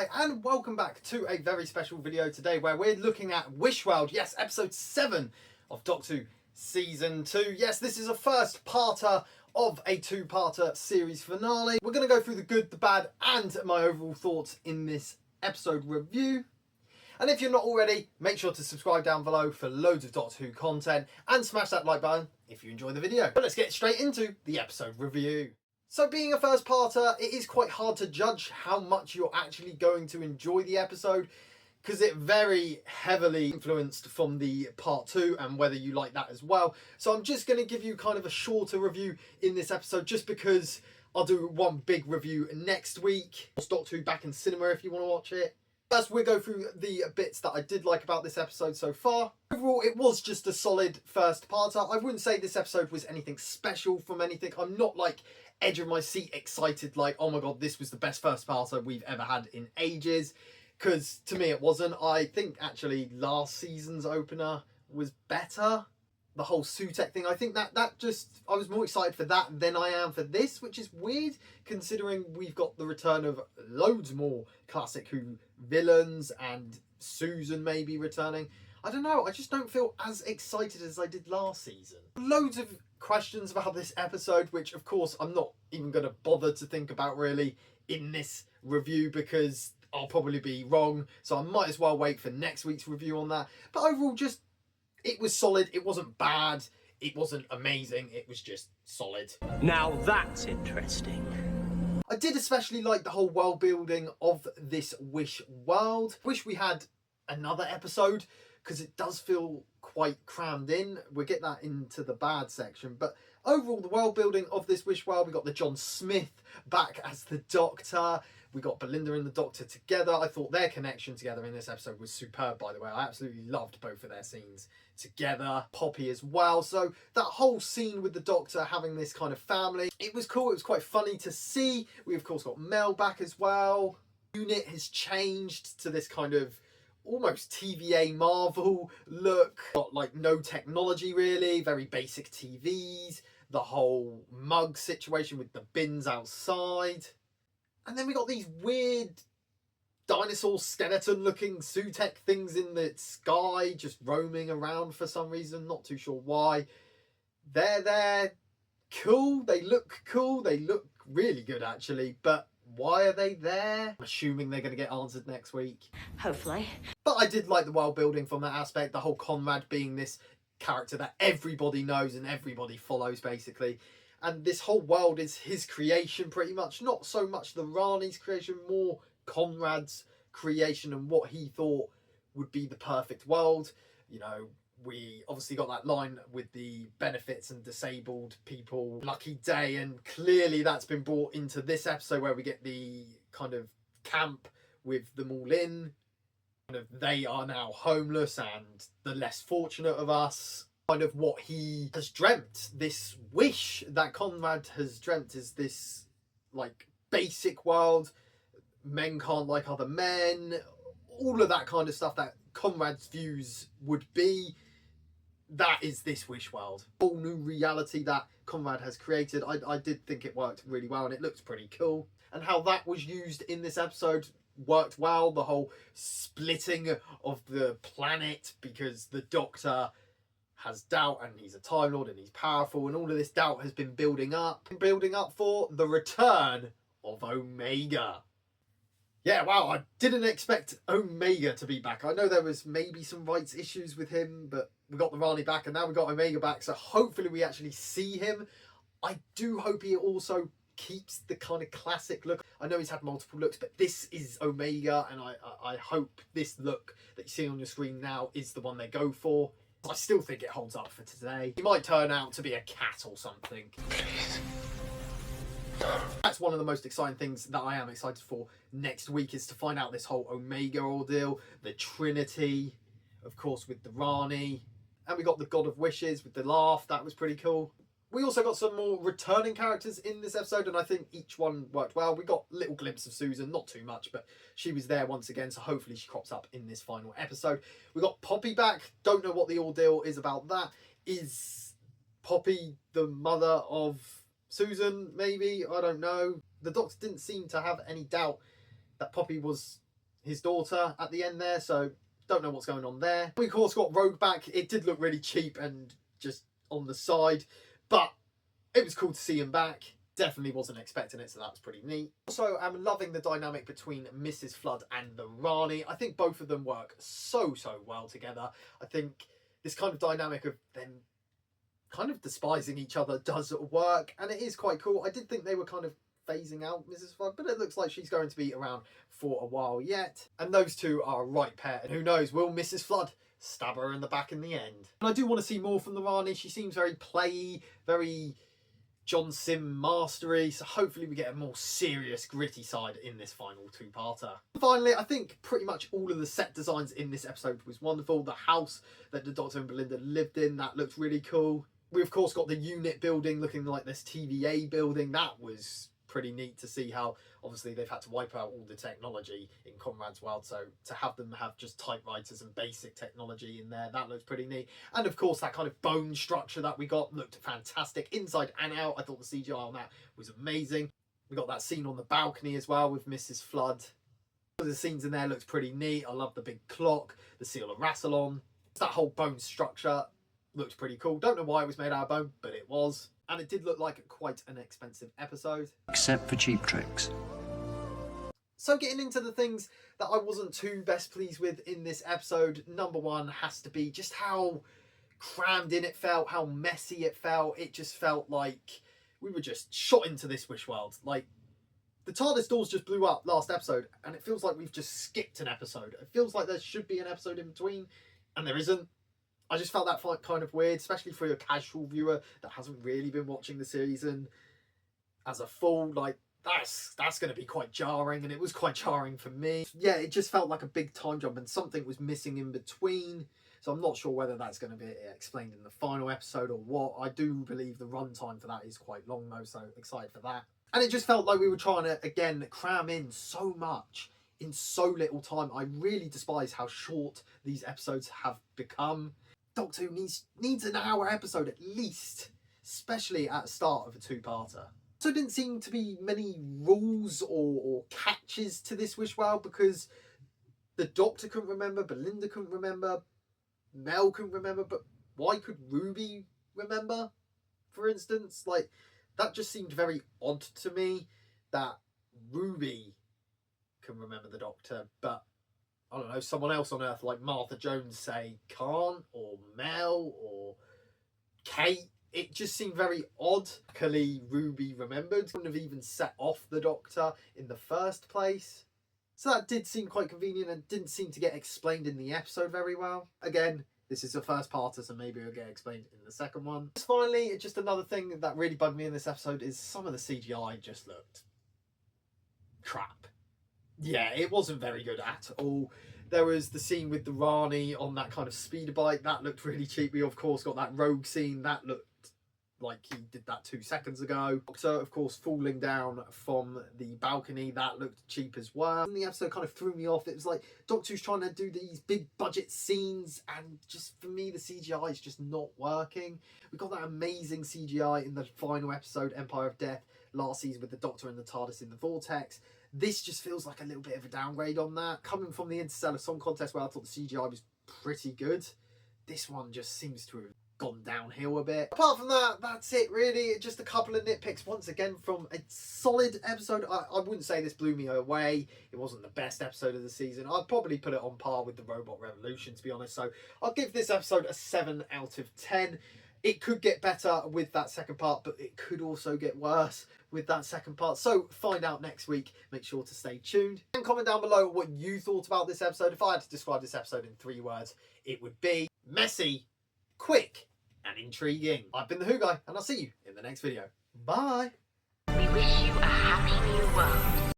Hi and welcome back to a very special video today where we're looking at Wishworld. Yes, episode 7 of Doctor Who Season 2. Yes, this is a first parter of a two-parter series finale. We're going to go through the good, the bad and my overall thoughts in this episode review. And if you're not already, make sure to subscribe down below for loads of Doctor Who content and smash that like button if you enjoy the video. But let's get straight into the episode review. So being a first parter, it is quite hard to judge how much you're actually going to enjoy the episode because it very heavily influenced from the part 2 and whether you like that as well. So I'm just going to give you kind of a shorter review in this episode just because I'll do one big review next week. It's Doctor Who back in cinema if you want to watch it. First, we'll go through the bits that I did like about this episode so far. Overall, it was just a solid first parter. I wouldn't say this episode was anything special from anything. I'm not like edge of my seat excited like, oh my god, this was the best first parter we've ever had in ages. Because to me it wasn't. I think actually last season's opener was better. The whole Sutekh thing, I think that just, I was more excited for that than I am for this, which is weird considering we've got the return of loads more classic Who villains and Susan maybe returning. I don't know, I just don't feel as excited as I did last season. Loads of questions about this episode, which of course I'm not even going to bother to think about really in this review because I'll probably be wrong, so I might as well wait for next week's review on that. But overall, just it was solid. It wasn't bad. It wasn't amazing. It was just solid. Now that's interesting. I did especially like the whole world building of this Wish world. Wish we had another episode because it does feel quite crammed in. We'll get that into the bad section. But overall, the world building of this Wish world, we got the John Smith back as the Doctor. We got Belinda and the Doctor together. I thought their connection together in this episode was superb, by the way. I absolutely loved both of their scenes together. Poppy as well. So that whole scene with the Doctor having this kind of family, it was cool. It was quite funny to see. We, of course, got Mel back as well. Unit has changed to this kind of almost TVA Marvel look. Got like no technology really. Very basic TVs. The whole mug situation with the bins outside. And then we got these weird dinosaur skeleton looking Sutekh things in the sky just roaming around for some reason. Not too sure why. They're cool. They look cool. They look really good actually. But why are they there? I'm assuming they're going to get answered next week. Hopefully. But I did like the world building from that aspect. The whole Conrad being this character that everybody knows and everybody follows basically. And this whole world is his creation pretty much. Not so much the Rani's creation, more Conrad's creation and what he thought would be the perfect world. You know, we obviously got that line with the benefits and disabled people, lucky day. And clearly that's been brought into this episode where we get the kind of camp with them all in. Kind of they are now homeless and the less fortunate of us. Kind of what he has dreamt, this wish that Conrad has dreamt is this like basic world, men can't like other men, all of that kind of stuff that Conrad's views would be. That is this Wish world. Whole new reality that Conrad has created. I did think it worked really well and it looks pretty cool. And how that was used in this episode worked well. The whole splitting of the planet because the Doctor has doubt and he's a Time Lord and he's powerful and all of this doubt has been building up for the return of Omega. Yeah, wow, I didn't expect Omega to be back. I know there was maybe some rights issues with him, but we got the Rani back and now we got Omega back, so hopefully we actually see him. I do hope he also keeps the kind of classic look. I know he's had multiple looks, but this is Omega and I hope this look that you see on your screen now is the one they go for. I still think it holds up for today. He might turn out to be a cat or something. Please. That's one of the most exciting things that I am excited for next week is to find out this whole Omega ordeal, the Trinity, of course with the Rani, and we got the God of Wishes with the laugh. That was pretty cool. We also got some more returning characters in this episode and I think each one worked well. We got a little glimpse of Susan, not too much, but she was there once again, so hopefully she crops up in this final episode. We got Poppy back. Don't know what the ordeal is about that. Is Poppy the mother of Susan, maybe? I don't know. The Doctor didn't seem to have any doubt that Poppy was his daughter at the end there, so don't know what's going on there. We of course got Rogue back. It did look really cheap and just on the side, but it was cool to see him back. Definitely wasn't expecting it, so that was pretty neat. Also, I'm loving the dynamic between Mrs. Flood and the Rani. I think both of them work so well together. I think this kind of dynamic of them kind of despising each other does work, and it is quite cool. I did think they were kind of phasing out Mrs. Flood, but it looks like she's going to be around for a while yet. And those two are a right pair, and who knows, will Mrs. Flood stab her in the back in the end? And I do want to see more from the Rani. She seems very playy, very John Sim mastery, so hopefully we get a more serious, gritty side in this final two-parter. Finally, I think pretty much all of the set designs in this episode was wonderful. The house that the Doctor and Belinda lived in, that looked really cool. We of course got the unit building looking like this TVA building. That was pretty neat to see how obviously they've had to wipe out all the technology in Conrad's world, so to have them have just typewriters and basic technology in there, that looks pretty neat. And of course that kind of bone structure that we got looked fantastic inside and out. I thought the CGI on that was amazing. We got that scene on the balcony as well with Mrs. Flood. The scenes in there looked pretty neat. I love the big clock, the seal of Rassilon. That whole bone structure looked pretty cool. Don't know why it was made out of bone, but it was. And it did look like quite an expensive episode. Except for Cheap Tricks. So getting into the things that I wasn't too best pleased with in this episode, number one has to be just how crammed in it felt, how messy it felt. It just felt like we were just shot into this wish world. Like, the TARDIS doors just blew up last episode, and it feels like we've just skipped an episode. It feels like there should be an episode in between, and there isn't. I just felt that kind of weird, especially for a casual viewer that hasn't really been watching the series and as a full, like, that's going to be quite jarring, and it was quite jarring for me. Yeah, it just felt like a big time jump and something was missing in between. So I'm not sure whether that's going to be explained in the final episode or what. I do believe the runtime for that is quite long though, so excited for that. And it just felt like we were trying to, again, cram in so much in so little time. I really despise how short these episodes have become. Doctor Who needs an hour episode at least, especially at the start of a two-parter. So didn't seem to be many rules or catches to this wish world, because the Doctor couldn't remember, Belinda couldn't remember, Mel couldn't remember, but why could Ruby remember, for instance? Like, that just seemed very odd to me, that Ruby can remember the Doctor, but I don't know, someone else on Earth like Martha Jones, say, can't, or Mel, or Kate. It just seemed very odd. Luckily, Ruby remembered. Wouldn't have even set off the Doctor in the first place. So that did seem quite convenient and didn't seem to get explained in the episode very well. Again, this is the first parter, so maybe it'll get explained in the second one. Finally, just another thing that really bugged me in this episode is some of the CGI just looked crap. Yeah, it wasn't very good at all. There was the scene with the Rani on that kind of speeder bike. That looked really cheap. We, of course, got that Rogue scene. That looked like he did that 2 seconds ago. Doctor, of course, falling down from the balcony. That looked cheap as well. And the episode kind of threw me off. It was like Doctor Who's trying to do these big budget scenes, and just for me, the CGI is just not working. We got that amazing CGI in the final episode, Empire of Death, last season with the Doctor and the TARDIS in the vortex. This just feels like a little bit of a downgrade on that. Coming from the Interstellar Song Contest where I thought the CGI was pretty good, this one just seems to have gone downhill a bit. Apart from that, that's it really. Just a couple of nitpicks once again from a solid episode. I wouldn't say this blew me away. It wasn't the best episode of the season. I'd probably put it on par with the Robot Revolution, to be honest. So I'll give this episode a 7 out of 10. It could get better with that second part, but it could also get worse with that second part. So find out next week. Make sure to stay tuned. And comment down below what you thought about this episode. If I had to describe this episode in 3 words, it would be messy, quick, and intriguing. I've been the Who Guy, and I'll see you in the next video. Bye! We wish you a happy new world.